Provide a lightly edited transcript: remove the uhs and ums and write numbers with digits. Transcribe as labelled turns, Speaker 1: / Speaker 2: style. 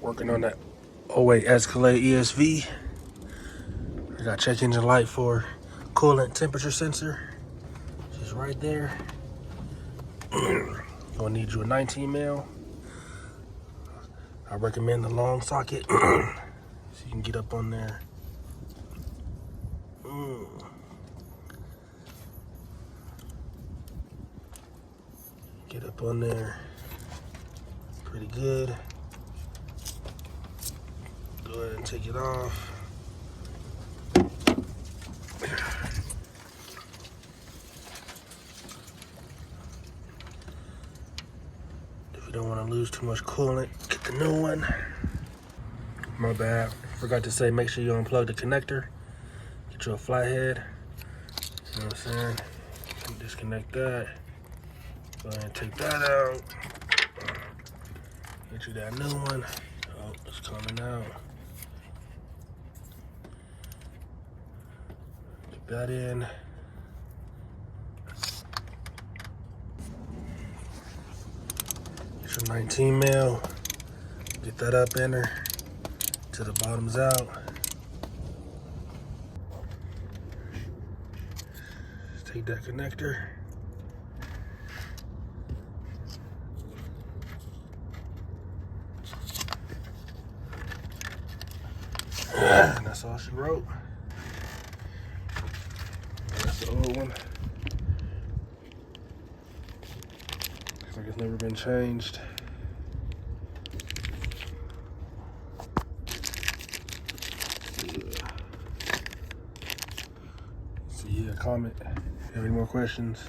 Speaker 1: Working on that 08 Escalade ESV. I got check engine light for coolant temperature sensor. Just right there. Gonna need you a 19 mil. I recommend the long socket so you can get up on there. Get up on there. Pretty good. Go ahead and take it off. If you don't want to lose too much coolant, get the new one. My bad. Forgot to say, make sure you unplug the connector. Get you a flathead. You know what I'm saying? Disconnect that. Go ahead and take that out. Get you that new one. Oh, it's coming out. Get that in. Get your 19 mil. Get that up in there till the bottom's out. Just take that connector. And that's all she wrote. That's the old one. Looks like it's never been changed. So yeah, comment if you have any more questions.